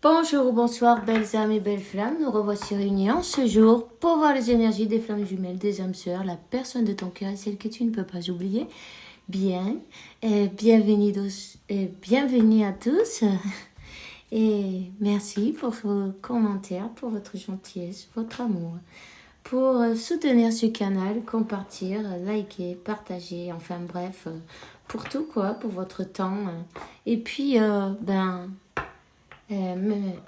Bonjour ou bonsoir, belles âmes et belles flammes. Nous revoici réunis en ce jour pour voir les énergies des flammes jumelles, des âmes sœurs, la personne de ton cœur et celle que tu ne peux pas oublier. Bien, et bienvenue à tous. Et merci pour vos commentaires, pour votre gentillesse, votre amour. Pour soutenir ce canal, compartir, liker, partager, enfin bref, pour tout quoi, pour votre temps. Et puis,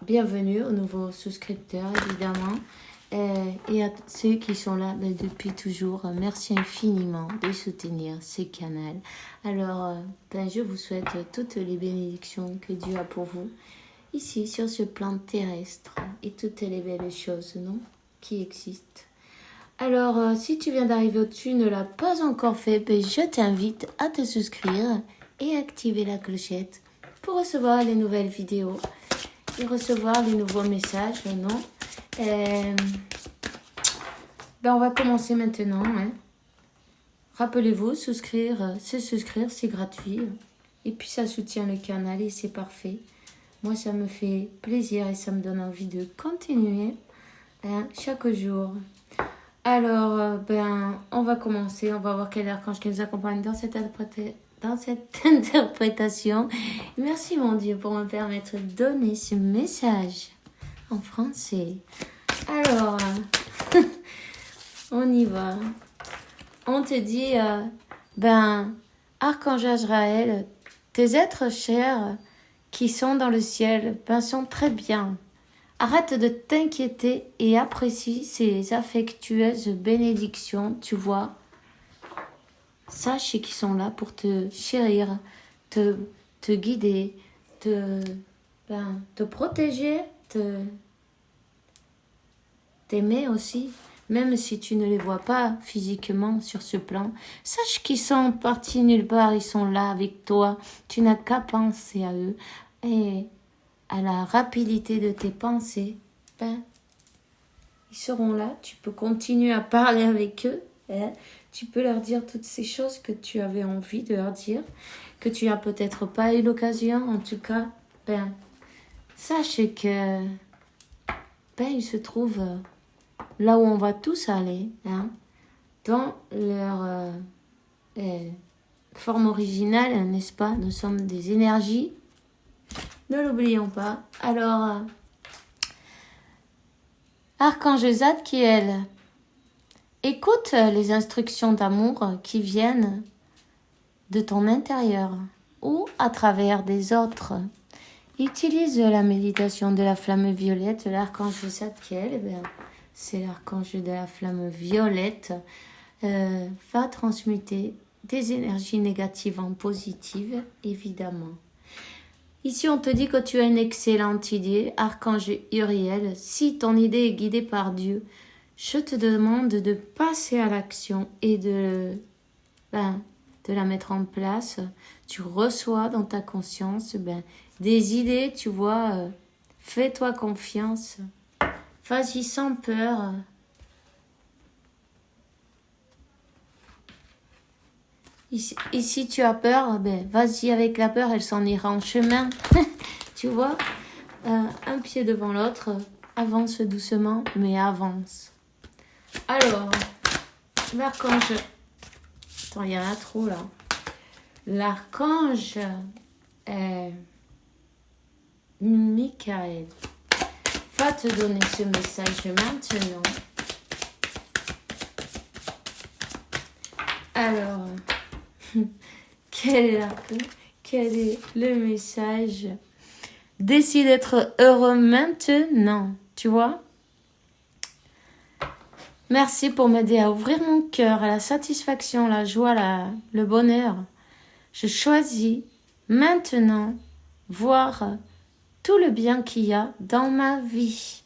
bienvenue aux nouveaux souscripteurs, évidemment. Et à ceux qui sont là depuis toujours, merci infiniment de soutenir ce canal. Alors, je vous souhaite toutes les bénédictions que Dieu a pour vous, ici, sur ce plan terrestre, et toutes les belles choses, non, qui existent. Alors, si tu viens d'arriver au-dessus, ne l'as pas encore fait, je t'invite à te souscrire et activer la clochette pour recevoir les nouvelles vidéos et recevoir les nouveaux messages, non? On va commencer maintenant. Rappelez-vous, souscrire, c'est gratuit. Et puis ça soutient le canal et c'est parfait. Moi, ça me fait plaisir et ça me donne envie de continuer chaque jour. Alors, on va commencer. On va voir quel archange qui nous accompagne dans cette interprétation. Merci mon Dieu pour me permettre de donner ce message en français. Alors, on y va. On te dit, Archange Azraël, tes êtres chers qui sont dans le ciel, sont très bien. Arrête de t'inquiéter et apprécie ces affectueuses bénédictions, tu vois. Sache qu'ils sont là pour te chérir, te guider, te protéger, t'aimer aussi. Même si tu ne les vois pas physiquement sur ce plan, sache qu'ils sont partis nulle part, ils sont là avec toi. Tu n'as qu'à penser à eux et à la rapidité de tes pensées. Ils seront là, tu peux continuer à parler avec eux. Tu peux leur dire toutes ces choses que tu avais envie de leur dire, que tu n'as peut-être pas eu l'occasion. En tout cas, sache que ils se trouvent là où on va tous aller, dans leur forme originale, n'est-ce pas? Nous sommes des énergies, ne l'oublions pas. Alors, Archange Zadkiel, écoute les instructions d'amour qui viennent de ton intérieur ou à travers des autres. Utilise la méditation de la flamme violette. L'archange Zadkiel, c'est l'archange de la flamme violette, va transmuter des énergies négatives en positives, évidemment. Ici, on te dit que tu as une excellente idée, archange Uriel. Si ton idée est guidée par Dieu, je te demande de passer à l'action et de la mettre en place. Tu reçois dans ta conscience des idées, tu vois. Fais-toi confiance. Vas-y sans peur. Ici, tu as peur, vas-y avec la peur, elle s'en ira en chemin. Tu vois, un pied devant l'autre, avance doucement, mais avance. Alors, l'archange... Attends, il y en a trop là. L'archange Michael va te donner ce message maintenant. Alors, quel est le message? Décide d'être heureux maintenant, tu vois? Merci pour m'aider à ouvrir mon cœur à la satisfaction, la joie, le bonheur. Je choisis maintenant voir tout le bien qu'il y a dans ma vie.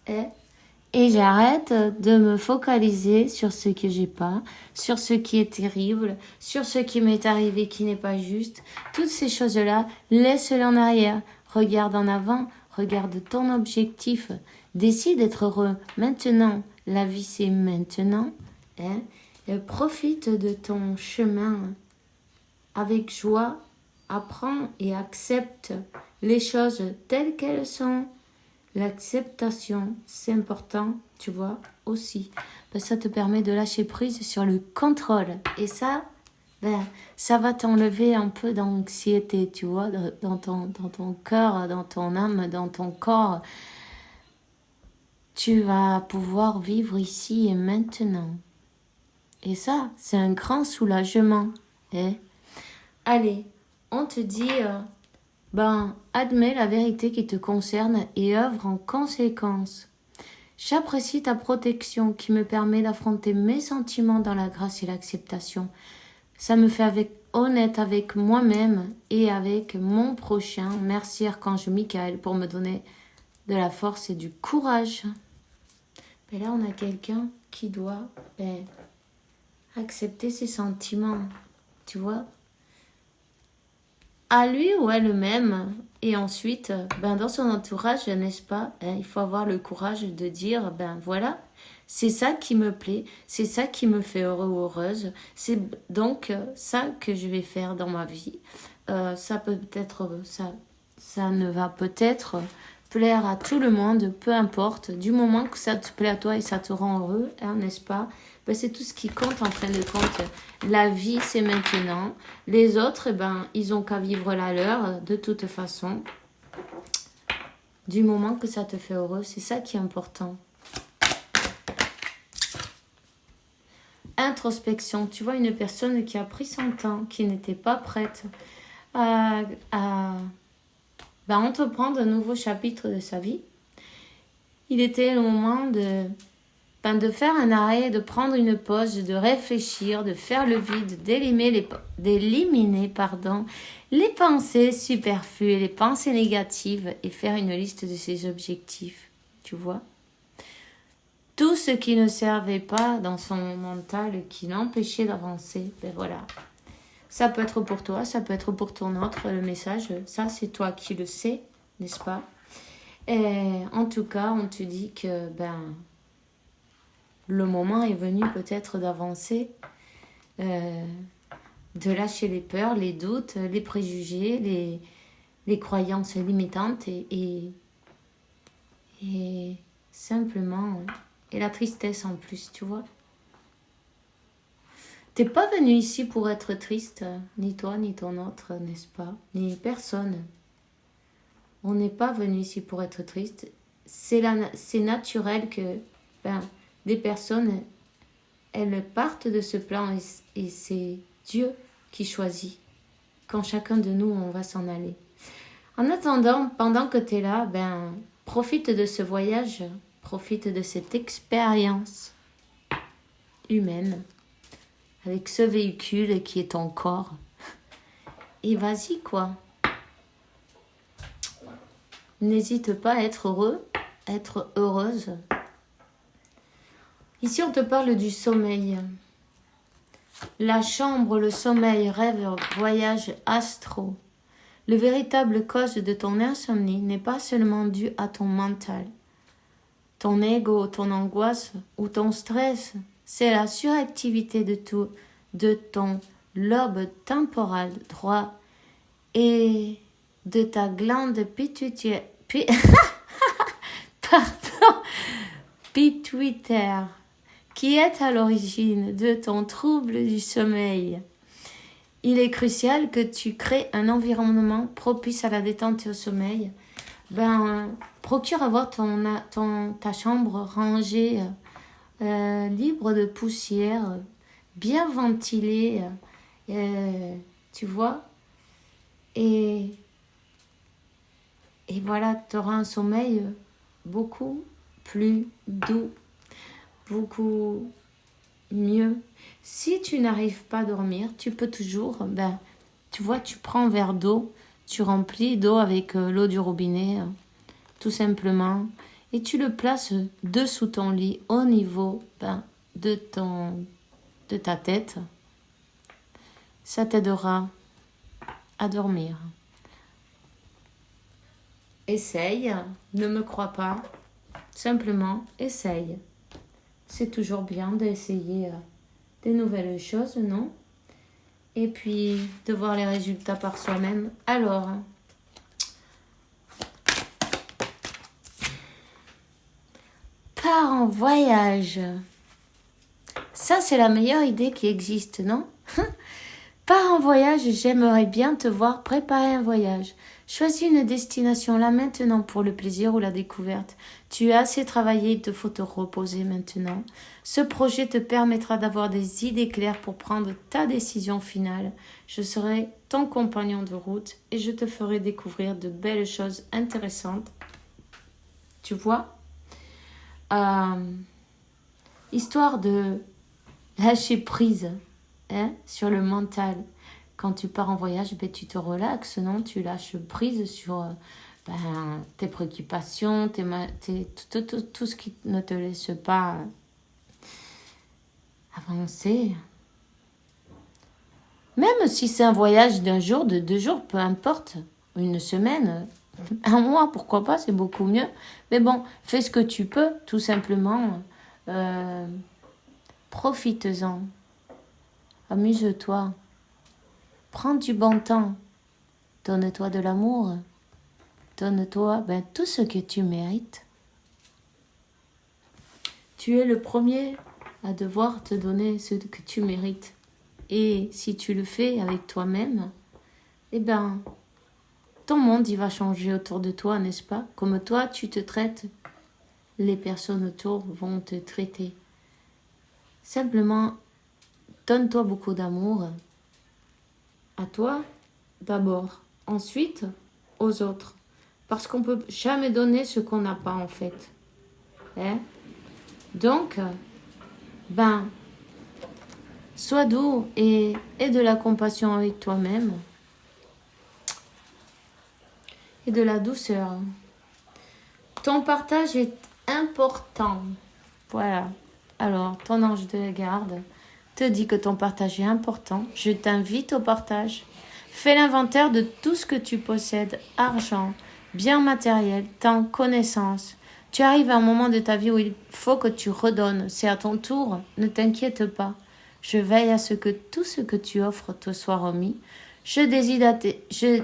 Et j'arrête de me focaliser sur ce que j'ai pas, sur ce qui est terrible, sur ce qui m'est arrivé qui n'est pas juste. Toutes ces choses-là, laisse-les en arrière. Regarde en avant, regarde ton objectif. Décide d'être heureux maintenant. La vie, c'est maintenant. Et profite de ton chemin avec joie apprends et accepte les choses telles qu'elles sont. L'acceptation, c'est important, tu vois, aussi. Ben, ça te permet de lâcher prise sur le contrôle. Et ça, ben, ça va t'enlever un peu d'anxiété, tu vois, dans ton cœur, dans ton âme, dans ton corps. Tu vas pouvoir vivre ici et maintenant. Et ça, c'est un grand soulagement. Eh? Allez, on te dit... admets la vérité qui te concerne et œuvre en conséquence. J'apprécie ta protection qui me permet d'affronter mes sentiments dans la grâce et l'acceptation. Ça me fait honnête avec moi-même et avec mon prochain. Merci Archange Michael pour me donner de la force et du courage. Et là, on a quelqu'un qui doit accepter ses sentiments, tu vois, à lui ou elle-même. Et ensuite, dans son entourage, n'est-ce pas, il faut avoir le courage de dire, voilà, c'est ça qui me plaît, c'est ça qui me fait heureux ou heureuse, c'est donc ça que je vais faire dans ma vie. Ça ne va peut-être plaire à tout le monde, peu importe, du moment que ça te plaît à toi et ça te rend heureux, n'est-ce pas? C'est tout ce qui compte en fin de compte. La vie, c'est maintenant. Les autres, ils ont qu'à vivre la leur de toute façon. Du moment que ça te fait heureux, c'est ça qui est important. Introspection. Tu vois, une personne qui a pris son temps, qui n'était pas prête à entreprendre un nouveau chapitre de sa vie. Il était le moment de faire un arrêt, de prendre une pause, de réfléchir, de faire le vide, d'éliminer les pensées superflues, les pensées négatives et faire une liste de ses objectifs, tu vois. Tout ce qui ne servait pas dans son mental, qui l'empêchait d'avancer, voilà. Ça peut être pour toi, ça peut être pour ton autre, le message, ça c'est toi qui le sais, n'est-ce pas? Et en tout cas, on te dit que, le moment est venu peut-être d'avancer, de lâcher les peurs, les doutes, les préjugés, les croyances limitantes et simplement, et la tristesse en plus, tu vois. T'es pas venu ici pour être triste, ni toi, ni ton autre, n'est-ce pas? Ni personne. On n'est pas venu ici pour être triste. C'est naturel que, des personnes, elles partent de ce plan et c'est Dieu qui choisit quand chacun de nous, on va s'en aller. En attendant, pendant que tu es là, profite de ce voyage, profite de cette expérience humaine avec ce véhicule qui est ton corps. Et vas-y, quoi. N'hésite pas à être heureux, à être heureuse. Ici, on te parle du sommeil. La chambre, le sommeil, rêve, voyage, astro. Le véritable cause de ton insomnie n'est pas seulement dû à ton mental, ton ego, ton angoisse ou ton stress. C'est la suractivité de ton lobe temporal droit et de ta glande pituitaire qui est à l'origine de ton trouble du sommeil. Il est crucial que tu crées un environnement propice à la détente et au sommeil. Procure avoir ta chambre rangée, libre de poussière, bien ventilée, tu vois. Et voilà, tu auras un sommeil beaucoup plus doux, beaucoup mieux. Si tu n'arrives pas à dormir, tu peux toujours, tu vois, tu prends un verre d'eau, tu remplis d'eau avec l'eau du robinet, tout simplement, et tu le places dessous ton lit, au niveau de ta tête. Ça t'aidera à dormir. Essaye, ne me crois pas, simplement essaye. C'est toujours bien d'essayer des nouvelles choses, non? et puis de voir les résultats par soi-même. Alors, pars en voyage. Ça, c'est la meilleure idée qui existe, non? Pars en voyage, j'aimerais bien te voir préparer un voyage. Choisis une destination là maintenant pour le plaisir ou la découverte. Tu as assez travaillé, il te faut te reposer maintenant. Ce projet te permettra d'avoir des idées claires pour prendre ta décision finale. Je serai ton compagnon de route et je te ferai découvrir de belles choses intéressantes. Tu vois? Histoire de lâcher prise sur le mental. Quand tu pars en voyage, tu te relaxes, non? Tu lâches prise sur tes préoccupations, tout ce qui ne te laisse pas avancer. Même si c'est un voyage d'un jour, de 2 jours, peu importe, une semaine, un mois, pourquoi pas, c'est beaucoup mieux. Mais bon, fais ce que tu peux, tout simplement. Profite-en. Amuse-toi. Prends du bon temps. Donne-toi de l'amour. Donne-toi tout ce que tu mérites. Tu es le premier à devoir te donner ce que tu mérites. Et si tu le fais avec toi-même, ton monde il va changer autour de toi, n'est-ce pas? Comme toi, tu te traites, les personnes autour vont te traiter. Simplement, donne-toi beaucoup d'amour. À toi, d'abord. Ensuite, aux autres. Parce qu'on ne peut jamais donner ce qu'on n'a pas, en fait. Donc, sois doux et aie de la compassion avec toi-même. Et de la douceur. Ton partage est important. Voilà. Alors, ton ange de la garde te dit que ton partage est important. Je t'invite au partage. Fais l'inventaire de tout ce que tu possèdes. Argent, biens matériels, temps, connaissances. Tu arrives à un moment de ta vie où il faut que tu redonnes. C'est à ton tour. Ne t'inquiète pas. Je veille à ce que tout ce que tu offres te soit remis. Je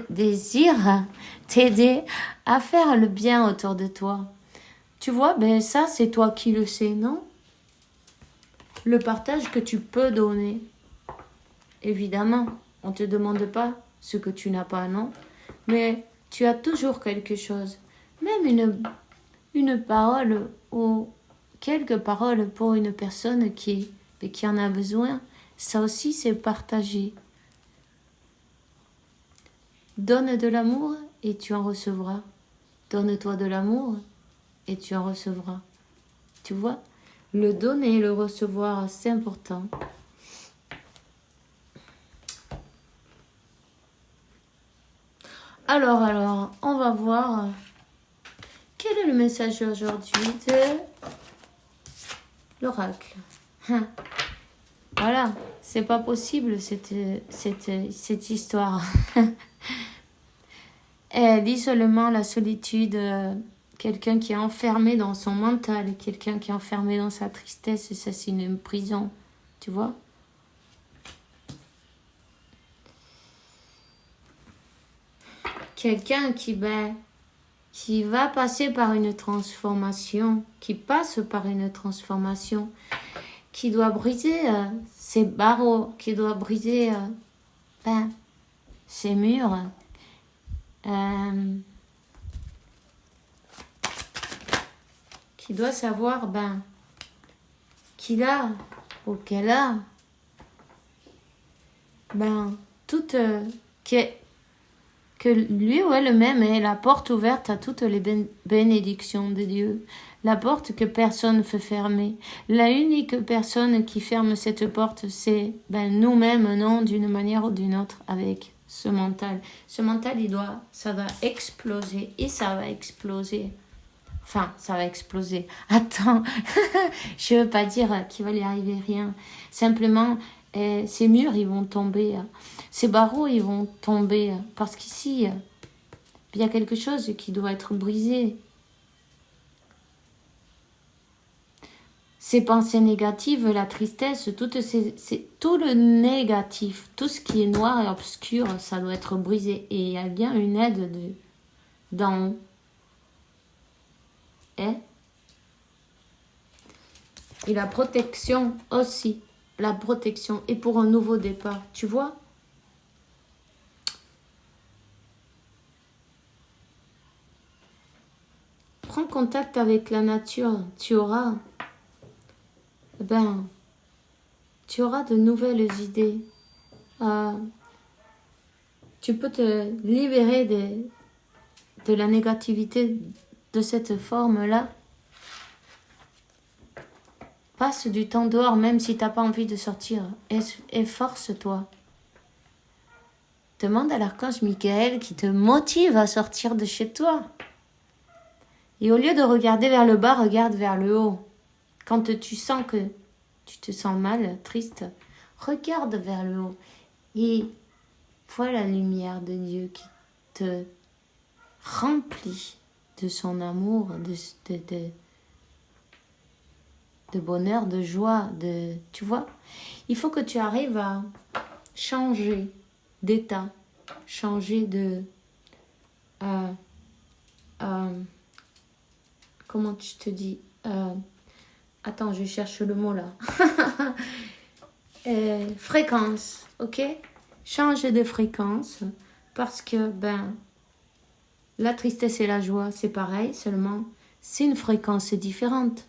désire t'aider à faire le bien autour de toi. Tu vois, ça, c'est toi qui le sais, non? Le partage que tu peux donner. Évidemment, on ne te demande pas ce que tu n'as pas, non? Mais tu as toujours quelque chose. Même une parole ou quelques paroles pour une personne qui en a besoin. Ça aussi, c'est partager. Donne de l'amour et tu en recevras. Donne-toi de l'amour et tu en recevras. Tu vois? Le donner et le recevoir, c'est important. Alors, on va voir quel est le message aujourd'hui de l'oracle. Voilà, c'est pas possible cette histoire. L'isolement, la solitude, quelqu'un qui est enfermé dans son mental, quelqu'un qui est enfermé dans sa tristesse, et ça c'est une prison, tu vois. Quelqu'un qui va passer par une transformation, qui passe par une transformation, qui doit briser ses barreaux, qui doit briser ses murs, qui doit savoir qu'il a ou qu'elle a toute que lui ou elle-même est la porte ouverte à toutes les bénédictions de Dieu, la porte que personne ne peut fermer. La unique personne qui ferme cette porte, c'est nous-mêmes, non, d'une manière ou d'une autre, avec ce mental. Ce mental, ça va exploser et ça va exploser. Enfin, ça va exploser. Attends, je veux pas dire qu'il va lui arriver rien. Simplement, ces murs, ils vont tomber. Ces barreaux, ils vont tomber. Parce qu'ici, il y a quelque chose qui doit être brisé. ces pensées négatives, la tristesse, tout le négatif, tout ce qui est noir et obscur, ça doit être brisé. Et il y a bien une aide d'en haut. Et la protection aussi. La protection. Et pour un nouveau départ. Tu vois? Prends contact avec la nature. Tu auras de nouvelles idées. Tu peux te libérer de la négativité de cette forme-là. Passe du temps dehors, même si tu n'as pas envie de sortir. Efforce-toi. Demande à l'archange Michael qui te motive à sortir de chez toi. Et au lieu de regarder vers le bas, regarde vers le haut. Quand tu sens que tu te sens mal, triste, regarde vers le haut. Et vois la lumière de Dieu qui te remplit de son amour, de bonheur, de joie, tu vois. Il faut que tu arrives à changer d'état, changer de... comment tu te dis attends, je cherche le mot là. Fréquence, ok? Changer de fréquence parce que, la tristesse et la joie, c'est pareil, seulement c'est une fréquence différente.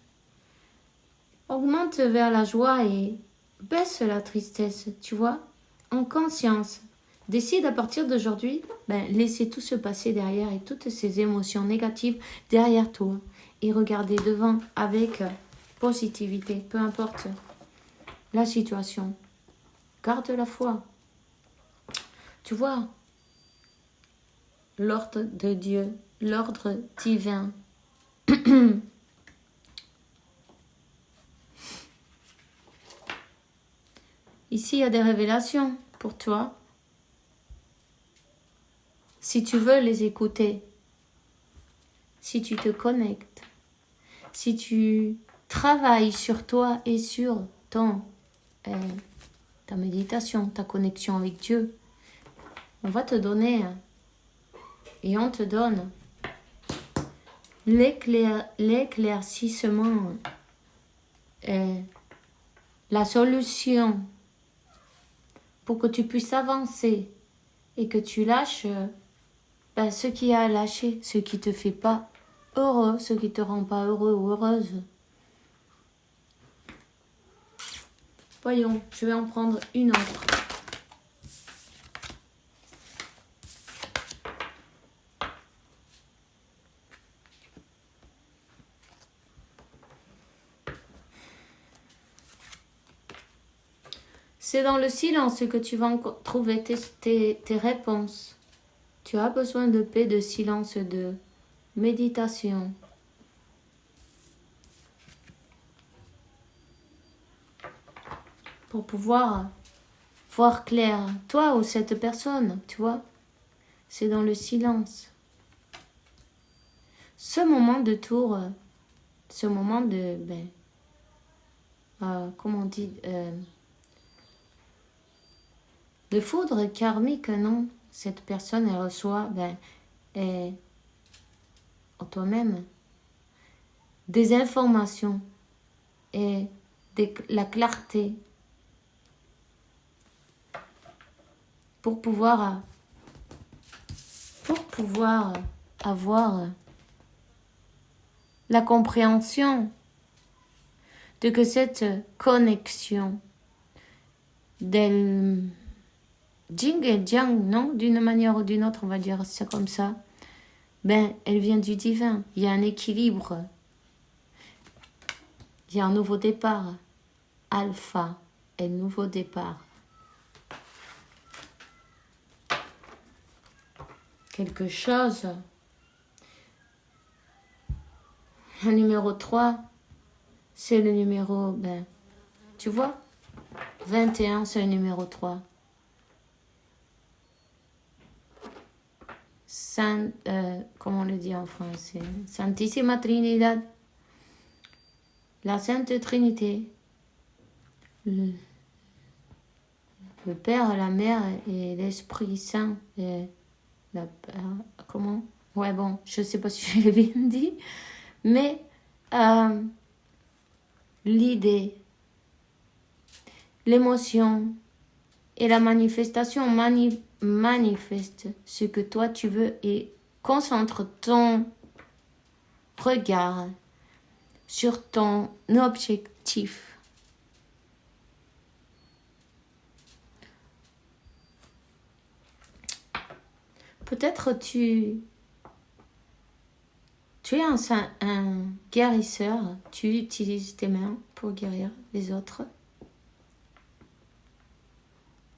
Augmente vers la joie et baisse la tristesse, tu vois, en conscience. Décide à partir d'aujourd'hui, laisser tout se passer derrière et toutes ces émotions négatives derrière toi et regarder devant avec positivité, peu importe la situation. Garde la foi. Tu vois, l'ordre de Dieu, l'ordre divin. Ici, il y a des révélations pour toi. Si tu veux les écouter, si tu te connectes, si tu travailles sur toi et sur ta méditation, ta connexion avec Dieu, on va te donner et on te donne l'éclaircissement, la solution pour que tu puisses avancer et que tu lâches ce qui a lâché, ce qui te fait pas heureux, ce qui te rend pas heureux ou heureuse. Voyons, je vais en prendre une autre. C'est dans le silence que tu vas trouver tes réponses. Tu as besoin de paix, de silence, de méditation. Pour pouvoir voir clair, toi ou cette personne, tu vois. C'est dans le silence. Ce moment de tour, ce moment de, comment on dit, de foudre karmique, non. Cette personne, elle reçoit, en toi-même, des informations et la clarté pour pouvoir avoir la compréhension de que cette connexion d'elle Jing et Jiang, non, d'une manière ou d'une autre, on va dire ça comme ça, elle vient du divin. Il y a un équilibre. Il y a un nouveau départ. Alpha et nouveau départ. Quelque chose. Le numéro 3, c'est le numéro, tu vois, 21, c'est le numéro 3. Comment on le dit en français? Santissima Trinidad. la Sainte Trinité, le Père, la Mère et l'Esprit Saint. Et comment? Ouais, bon, je sais pas si je l'ai bien dit, mais l'idée, l'émotion et la manifestation manifeste ce que toi tu veux et concentre ton regard sur ton objectif. Peut-être tu es un guérisseur, tu utilises tes mains pour guérir les autres.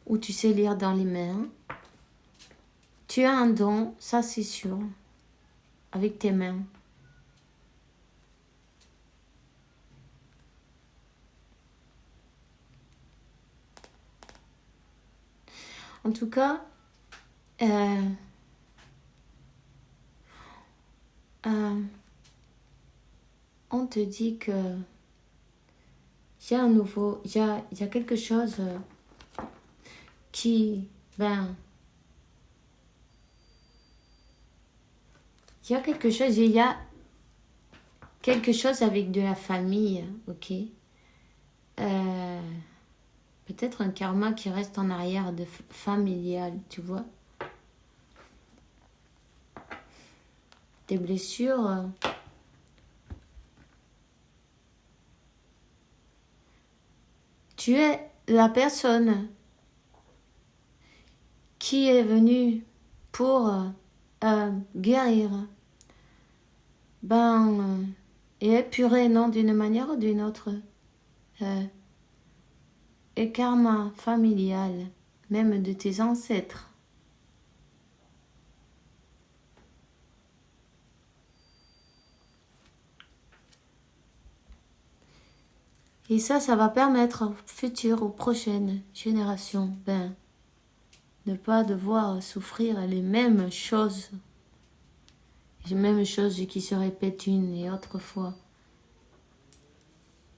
Ou tu sais lire dans les mains. Tu as un don, ça c'est sûr, avec tes mains. En tout cas, on te dit que il y a il y a quelque chose qui, il y a quelque chose avec de la famille, ok? Peut-être un karma qui reste en arrière de familial, tu vois? Des blessures. Tu es la personne qui est venue pour guérir, et épurer, non, d'une manière ou d'une autre, et karma familial, même de tes ancêtres. Et ça va permettre aux futures, aux prochaines générations, ne pas devoir souffrir les mêmes choses qui se répètent une et autre fois.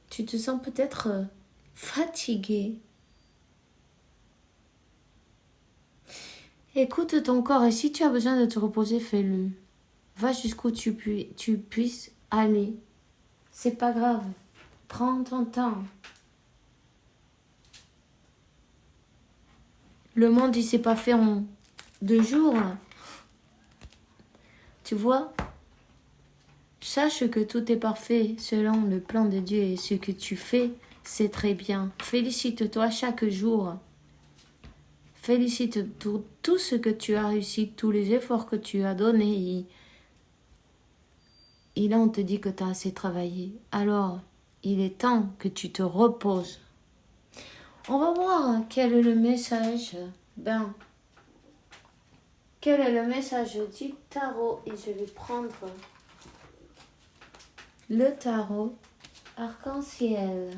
Tu te sens peut-être fatigué. Écoute ton corps et si tu as besoin de te reposer, fais-le. Va jusqu'où tu puisses aller. C'est pas grave. Prends ton temps. Le monde, il s'est pas fait en 2 jours. Tu vois? Sache que tout est parfait selon le plan de Dieu et ce que tu fais, c'est très bien. Félicite-toi chaque jour. Félicite tout ce que tu as réussi, tous les efforts que tu as donnés. Et là, on te dit que tu as assez travaillé. Alors, il est temps que tu te reposes. On va voir quel est le message. Quel est le message du tarot? Et je vais prendre le tarot arc-en-ciel.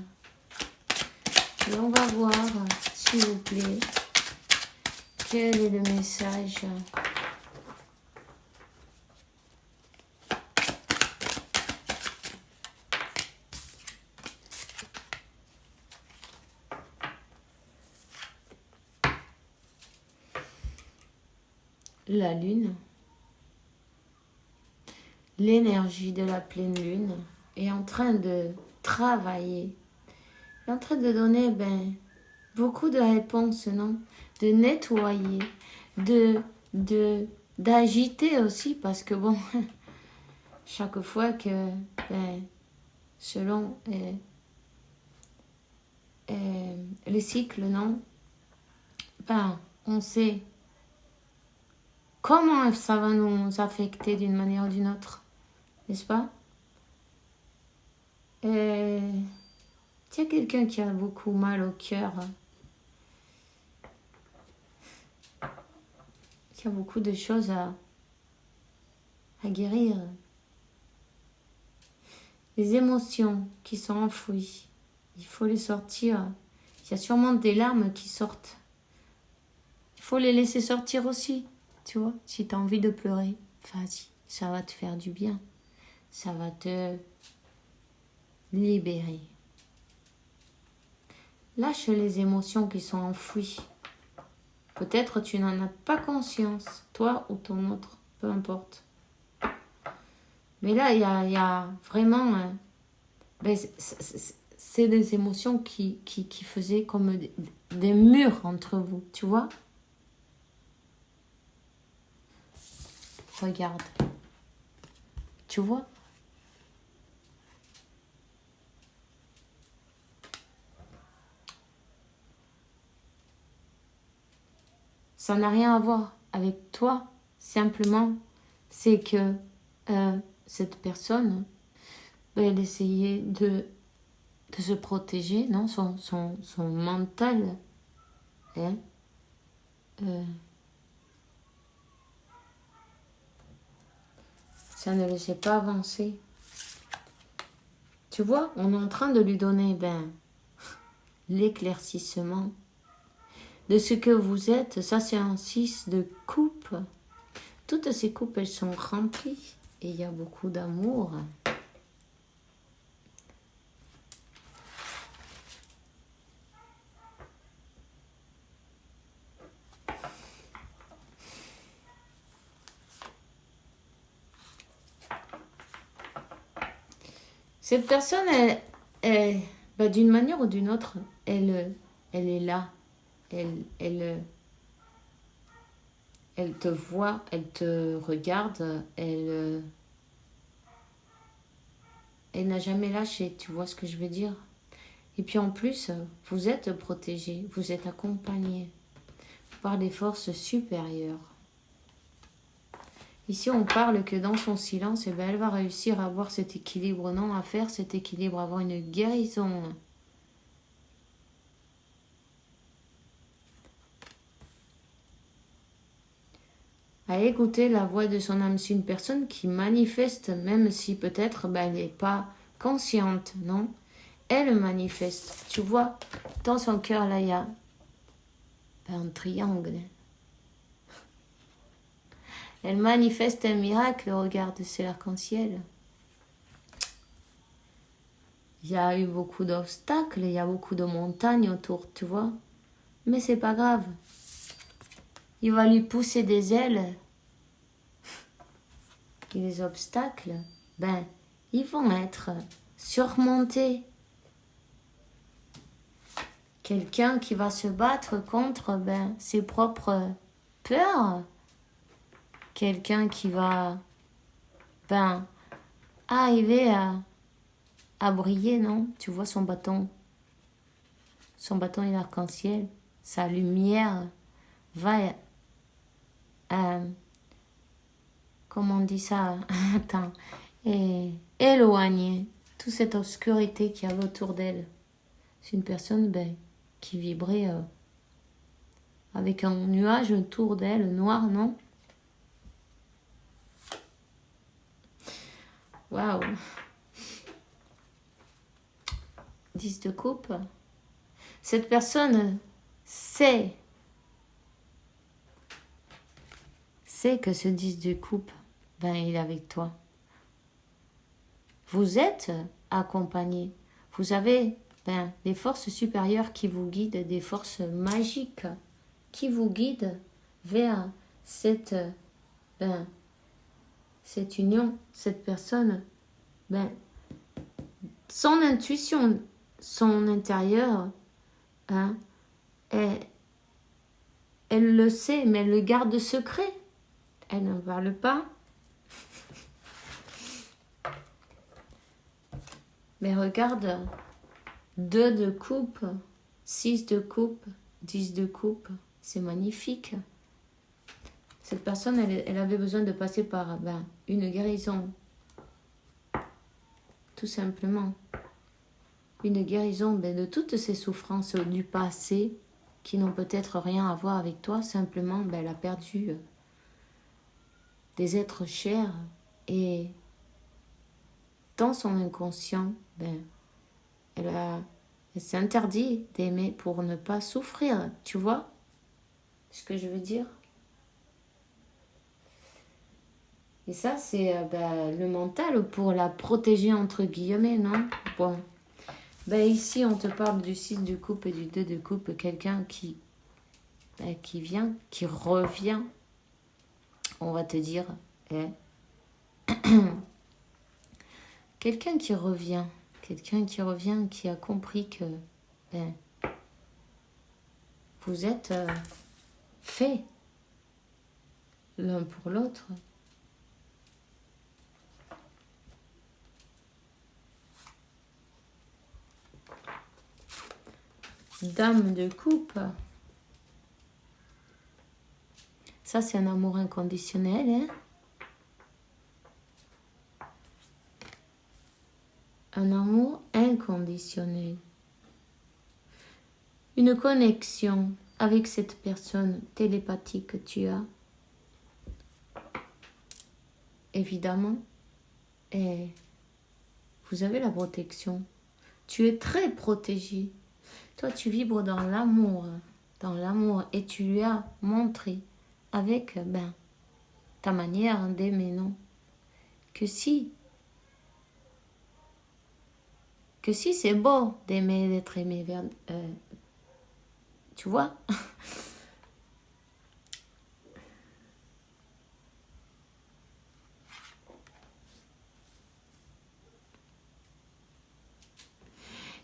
Et on va voir, s'il vous plaît, quel est le message. La lune, l'énergie de la pleine lune est en train de travailler, est en train de donner beaucoup de réponses, non? De nettoyer, d'agiter aussi, parce que bon, chaque fois que, selon les cycles, non? On sait comment ça va nous affecter d'une manière ou d'une autre, n'est-ce pas? Il y a quelqu'un qui a beaucoup mal au cœur, qui a beaucoup de choses à guérir. Les émotions qui sont enfouies, il faut les sortir. Il y a sûrement des larmes qui sortent. Il faut les laisser sortir aussi. Tu vois, si tu as envie de pleurer, vas-y, ça va te faire du bien. Ça va te libérer. Lâche les émotions qui sont enfouies. Peut-être tu n'en as pas conscience, toi ou ton autre, peu importe. Mais là, il y a vraiment... c'est des émotions qui faisaient comme des murs entre vous, tu vois? Regarde. Tu vois? Ça n'a rien à voir avec toi. Simplement, c'est que cette personne, elle essayait de se protéger, non? Son mental, hein? Ça ne le laissait pas avancer. Tu vois, on est en train de lui donner l'éclaircissement de ce que vous êtes. Ça, c'est un 6 de coupe. Toutes ces coupes, elles sont remplies. Et il y a beaucoup d'amour. Cette personne, d'une manière ou d'une autre, elle est là. Elle te voit, elle te regarde, elle n'a jamais lâché, tu vois ce que je veux dire? Et puis en plus, vous êtes protégé, vous êtes accompagné par des forces supérieures. Ici, on parle que dans son silence, elle va réussir à avoir cet équilibre, non, à faire cet équilibre, à avoir une guérison. À écouter la voix de son âme. C'est une personne qui manifeste, même si peut-être elle n'est pas consciente, non? Elle manifeste. Tu vois, dans son cœur, là, il y a un triangle. Elle manifeste un miracle, regarde, c'est l'arc-en-ciel. Il y a eu beaucoup d'obstacles, il y a beaucoup de montagnes autour, tu vois. Mais c'est pas grave. Il va lui pousser des ailes. Et les obstacles, ils vont être surmontés. Quelqu'un qui va se battre contre ses propres peurs. Quelqu'un qui va arriver à briller, non? Tu vois son bâton. Son bâton est l'arc-en-ciel. Sa lumière va... comment on dit ça? Attends. Et éloigner toute cette obscurité qu'il y avait autour d'elle. C'est une personne qui vibrait avec un nuage autour d'elle, noir, non? Waouh! 10 de coupe. Cette personne sait que ce 10 de coupe, il est avec toi. Vous êtes accompagné. Vous avez des forces supérieures qui vous guident, des forces magiques qui vous guident vers cette union, cette personne. Son intuition, son intérieur, elle le sait, mais elle le garde secret. Elle n'en parle pas. Mais regarde, 2 de coupe, 6 de coupe, 10 de coupe, c'est magnifique. Cette personne, elle avait besoin de passer par une guérison. Tout simplement. Une guérison de toutes ces souffrances du passé qui n'ont peut-être rien à voir avec toi. Simplement, elle a perdu des êtres chers et dans son inconscient, elle s'est interdit d'aimer pour ne pas souffrir. Tu vois ce que je veux dire? Et ça, c'est le mental pour la protéger, entre guillemets, non? Bon. Ici, on te parle du 6 de coupe et du 2 de coupe. Quelqu'un qui vient, qui revient, on va te dire. Quelqu'un qui revient, qui a compris que vous êtes faits l'un pour l'autre. Dame de coupe. Ça, c'est un amour inconditionnel, hein? Un amour inconditionnel. Une connexion avec cette personne télépathique que tu as. Évidemment. Et vous avez la protection. Tu es très protégé. Toi, tu vibres dans l'amour. Et tu lui as montré avec ta manière d'aimer, non? Que si c'est beau d'aimer, d'être aimé, tu vois?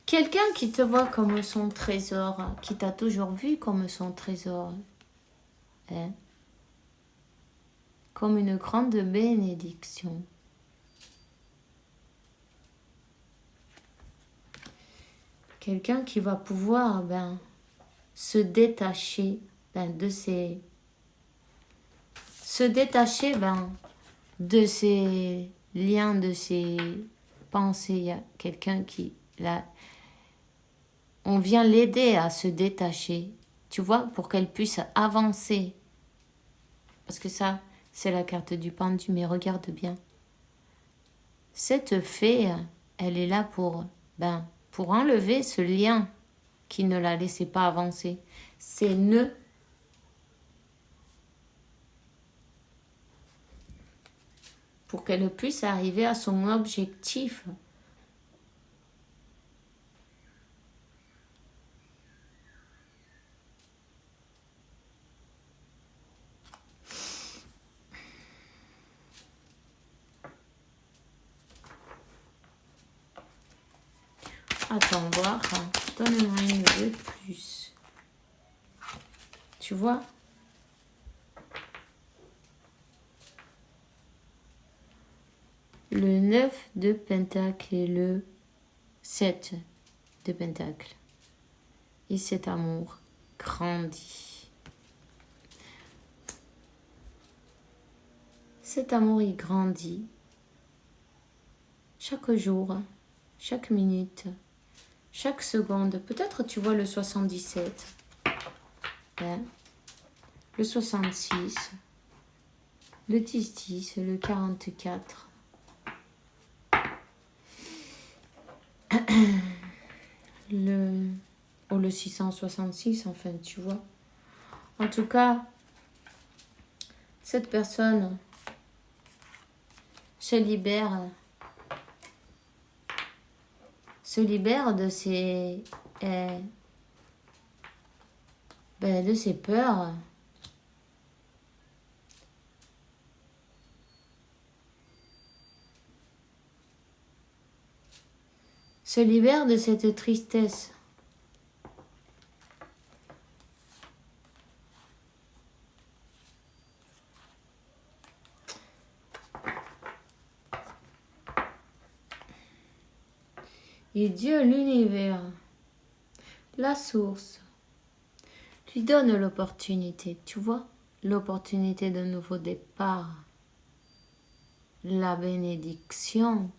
Quelqu'un qui te voit comme son trésor, qui t'a toujours vu comme son trésor, hein? Comme une grande bénédiction. Quelqu'un qui va pouvoir se détacher de ses liens, de ses pensées. Il y a quelqu'un qui on vient l'aider à se détacher, tu vois, pour qu'elle puisse avancer. Parce que ça, c'est la carte du pendu, mais regarde bien. Cette fée, elle est là pour enlever ce lien qui ne la laissait pas avancer. Ces nœuds. Pour qu'elle puisse arriver à son objectif. Attends, voir. Donne-moi une de plus. Tu vois? Le 9 de pentacle et le 7 de pentacle. Et cet amour grandit. Cet amour, il grandit. Chaque jour, chaque minute, chaque seconde. Peut-être tu vois le 77, le 66, le 10-10, le 44. Le 666, enfin, tu vois. En tout cas, cette personne se libère de ses peurs. Se libère de cette tristesse. Et Dieu, l'univers, la source, lui donne l'opportunité, tu vois, l'opportunité d'un nouveau départ, la bénédiction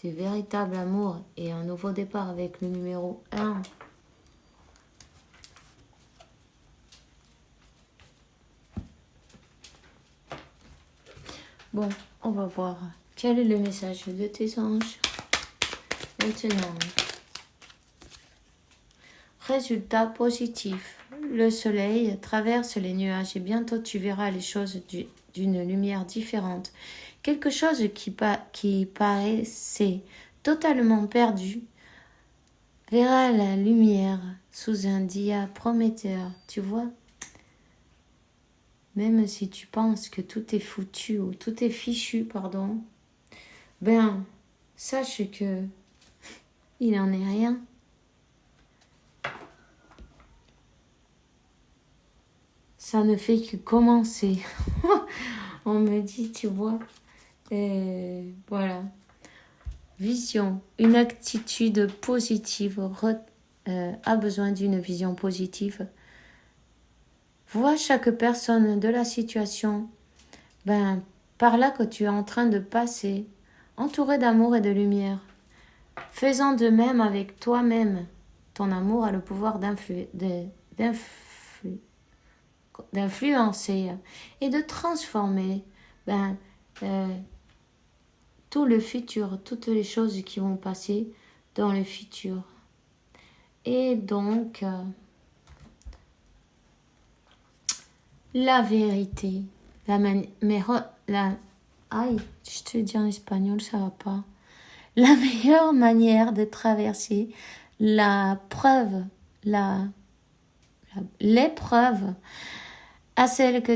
du véritable amour et un nouveau départ avec le numéro 1. Bon, on va voir quel est le message de tes anges maintenant. Résultat positif. le soleil traverse les nuages et bientôt tu verras les choses d'une lumière différente. Quelque chose qui paraissait totalement perdu verra la lumière sous un dia prometteur, tu vois. Même si tu penses que tout est foutu ou tout est fichu, pardon, ben, sache que il n'en est rien. Ça ne fait que commencer. On me dit, tu vois. Et voilà. Vision. Une attitude positive a besoin d'une vision positive. Vois chaque personne de la situation, par là que tu es en train de passer, entouré d'amour et de lumière. Faisant de même avec toi-même. Ton amour a le pouvoir d'influencer et de transformer tout le futur, toutes les choses qui vont passer dans le futur. Et donc, la vérité, aïe, je te dis en espagnol, ça va pas. La meilleure manière de traverser l'épreuve à celle que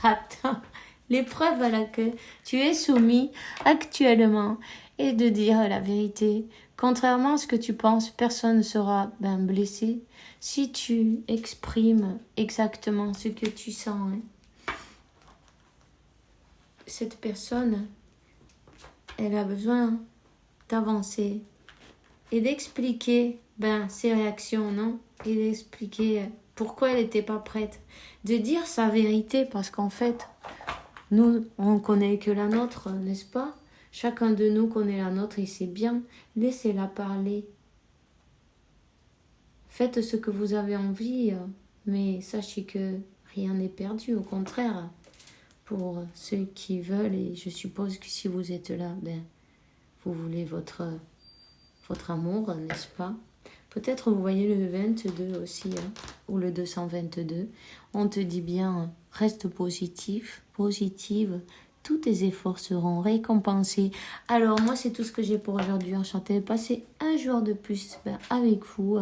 attends, l'épreuve à laquelle tu es soumis actuellement est de dire la vérité. Contrairement à ce que tu penses, personne ne sera blessé si tu exprimes exactement ce que tu sens. Cette personne, elle a besoin d'avancer et d'expliquer ses réactions, non? Et d'expliquer pourquoi elle n'était pas prête. De dire sa vérité, parce qu'en fait, nous, on connaît que la nôtre, n'est-ce pas? Chacun de nous connaît la nôtre et c'est bien. Laissez-la parler. Faites ce que vous avez envie, mais sachez que rien n'est perdu, au contraire. Pour ceux qui veulent, et je suppose que si vous êtes là, vous voulez votre amour, n'est-ce pas? Peut-être vous voyez le 22 aussi, ou le 222. On te dit bien, reste positive. Tous tes efforts seront récompensés. Alors moi, c'est tout ce que j'ai pour aujourd'hui. Enchantée de passer un jour de plus avec vous.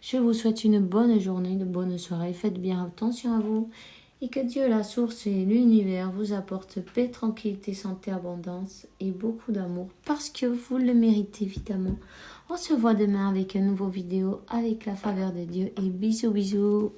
Je vous souhaite une bonne journée, une bonne soirée. Faites bien attention à vous. Et que Dieu, la source et l'univers vous apportent paix, tranquillité, santé, abondance et beaucoup d'amour. Parce que vous le méritez évidemment. On se voit demain avec une nouvelle vidéo avec la faveur de Dieu. Et bisous, bisous.